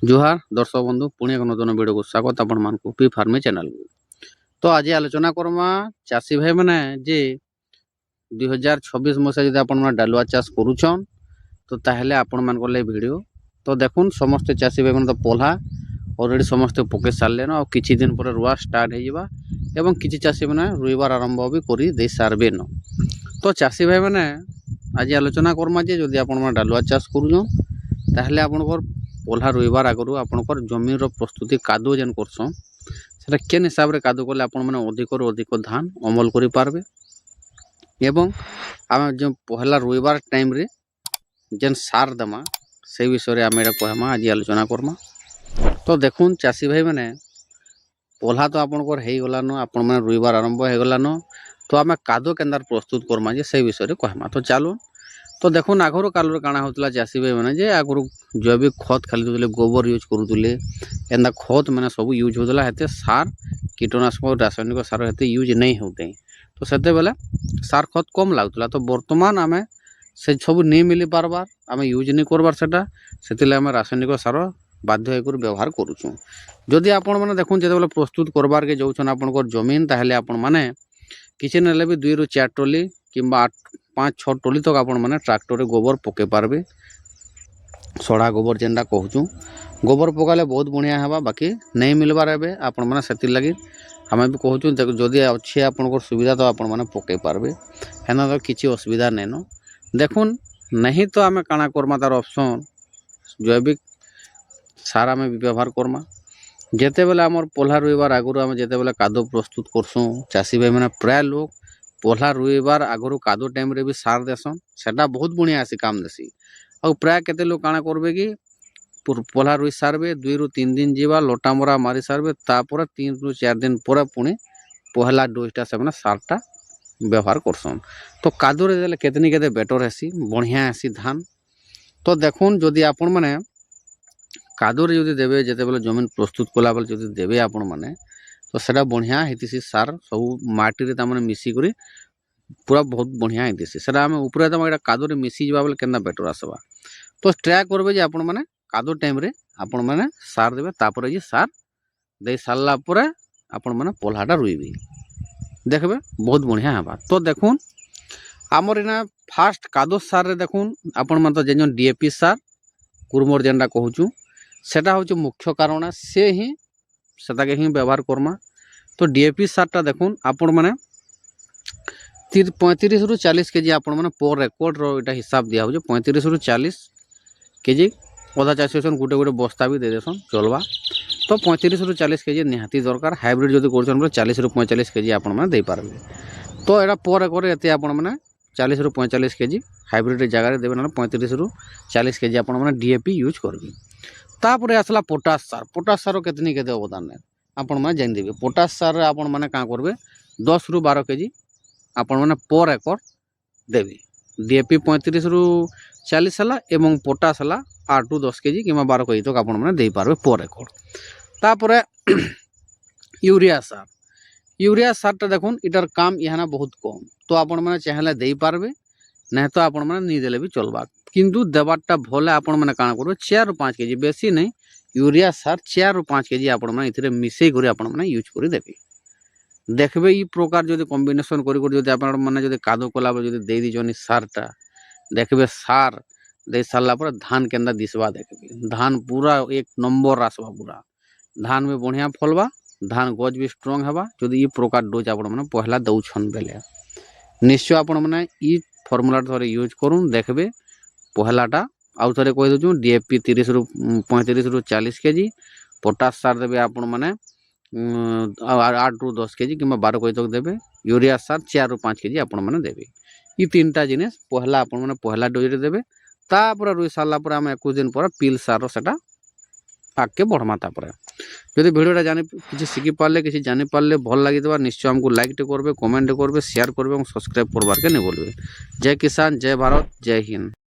जुहार दर्शक बंधु पुणी एक नूतन वीडियो को स्वागत आपण मानकु पी फार्मी चैनल को। तो आज आलोचना करमा चाषी भाई मैंने जे 2026 मसीहा जब आपण डालुआ चाष करुछन तो ताहले आपण मान को वीडियो तो देखुन समस्त चाषी भाई मैंने तो पोल्हा ऑलरेडी समस्त पके सारे न किछि दिन पर रुआ स्टार्ट हो एवं किछि चाषी मैंने रुईबार आरंभ भी कर दे सारे न। तो चाषी भाई मैंने आज आलोचना करमा जे जदि आपण डालुआ चाष करुछन ताहले आपनकर पोल्हा रुईबार आगु आपनकर जमीन प्रस्तुति कादो जेन करसन सेटा केन हिसाब रे कादो कले आपण माने अधिक रु अधिक धान अमल करि पारबे एवं आम जो पहला रुईबार टाइम रे जेन सार दमा से विषय रे आमे कहमा आज आलोचना करमा। तो देखुन चाषी भाई माने पोल्हा तो आपनकर हेई गलानो आपण माने रुईबार आरंभ हे गलानो तो आमे कादो केंदार प्रस्तुत करमा जे से विषय रे कहमा। तो चालू तो देखुन आगुरी काल काଣା होता चाषी भाई मैंने जे आगुरी जैविक खत खाली दूसरे गोबर यूज करुले एंता खत मैंने सब यूज होता है सार कीटनाशक रासायनिक सार हेते यूज नहीं होते तो सेते बेले सार खत कम लगुला। तो बर्तमान आम से सब नहीं मिली पार्बार आम यूज नहीं करबार सेटा से आम रासायनिक सार बाध्य होकर व्यवहार करुचु। जदि आपण मैंने देखुन जो प्रस्तुत करबार के जाऊन आपंकर जमीन ताहले आपण मैंने किसी ना भी 2 ରୁ 4 टोली कि 5-6 टोली तक आपण मैंने ट्रैक्टर रे गोबर पके पारबे सड़ा गोबर जेनटा कहूँ गोबर पकाले बहुत बढ़िया है बाकी नहीं मिलबार एबे आपण मैंने से लगी आम भी कहूँ जदि अच्छे आपंकर सुविधा तो आपण मैंने पके पारबे हेना तो किसी असुविधा नहीं न। देखुन नहीं तो आम काଣା करमा तार ऑप्शन जैविक सार आम व्यवहार करमा जेते बेले आमर पोल्हा रुईबार आगु आम जेते बेले कादो प्रस्तुत करसुँ चाषी भाई मैंने प्राय लोग पोल्हा रुईबार आगु कादो टाइम रे भी सार देसन सेटा बहुत बढ़िया आसी काम देसी और प्राय केते लोग काଣା करबे कि पोल्हा रुई सारबे 2 ରୁ 3 दिन जीवा लोटा मरा मारी सारबे तापर 3 ରୁ 4 दिन पर पुणी पहला डोजटा से मैंने सारटा व्यवहार करसन। तो कादो रे देले केतनी केते बेटर हेसी बढ़िया हेसी धान। तो देखुन जदि आपण माने कादो रे जदि देबे जेते बेले जमीन प्रस्तुत कला बेले जदि देबे आपण माने तो सेटा बढ़िया हेतिसी सार सब माटी रे तामने मिसी करी पूरा बहुत बढ़िया हेतिसी सेटा आमे ऊपर तम एटा कादो रे मिसी जबा बेले केना बेटर आसबा। तो ट्राई करबे जे आपण माने कादो टाइम रे आपण माने सार देबे तापर जे सार दे सारला परे आपण माने पोल्हाटा रुईबे देखबे बहुत बढ़िया हेबा। तो देखुन आमर इना फास्ट कादो सार रे देखुन आपण माने तो जेन डीएपी सार कुरमोर जेनटा कहूँ सेटा होचे मुख्य कारण से ही सेटाके ही व्यवहार करमा। तो डीएपी सारटा देखुन आपण माने 35 ରୁ 40 केजी आपण माने पर रेकर्ड रो एटा हिसाब दिया हो 35 ରୁ 40 केजी अधा चाषी गोटे गोटे बस्ता भी दे देसन चलवा। तो 35 ରୁ 40 केजी निहाती दरकार हाइब्रिड जदि करछन बोले 40 ରୁ 45 केजी आपण माने दे पारबे। तो एटा पर एकर एते आपण माने 40 ରୁ 45 केजी हाइब्रिड जगह देबे ना 35 ରୁ 40 केजी आपण माने डीएपी यूज करबे। तापर आसला पोटास सार केतनी केते अवदान आपण माने जान देबे। पोटास सार आपण माने का करबे 10 ରୁ 12 केजी आपण माने पर एकर देबे। डीएपी 35 ରୁ 40 हला एवं पोटास हला 8 ରୁ 10 केजी कि 12 केजी तक आपण माने दे पारबे पर एकर। तापर यूरिया सारटा देखुन इटार काम इहाना बहुत कम तो आपण माने चाहेला दे पारबे नहीं तो आपण माने नी देले भी चलबा किंतु देबारटा भले आपण माने काଣା करबे 4 ରୁ 5 केजी बेसी नहीं यूरिया सार 4 ରୁ 5 केजी आपण माने इथिरे मिसई करी आपण माने यूज करी देबे। देखबे ई प्रकार जदि कॉम्बिनेशन करी करी जदि आपण माने जदि कादो कला जदि दे दिजनी सारटा देखबे सार दे सारला पर धान केंदा दिसबा देखबे धान पूरा एक नंबर आसबा पूरा धान में बढ़िया फलबा धान गज भी स्ट्रांग हेबा। जदि ई प्रकार डोज आपण माने पहला दउछन बेले निश्चय आपण माने ई फॉर्मूला थोड़े यूज करूँ देखबे पहलाटा आउ थे कही दूँ डीएपी 30 ରୁ 35 ରୁ 40 केजी पोटास सार देवे आपण माने 8 ରୁ 10 केजी कि 12 केजी तक देवे यूरिया सार 4 ରୁ 5 केजी आपण माने देवे। ये तीनटा जिनिस पहला आपण माने पहला डोज रे देवे तापर रुई सारला पर आम 21 दिन पर पिल सार सेटा आगे बढ़मा। तापर जदि वीडियोटा जानी किसी शिखी पारे किसी जानी पारे भल लगी निश्चय हमको लाइक करबे कमेंट करबे शेयर करबे और सब्सक्राइब करबार के नहीं बोलबे। जय किसान जय भारत जय हिंद।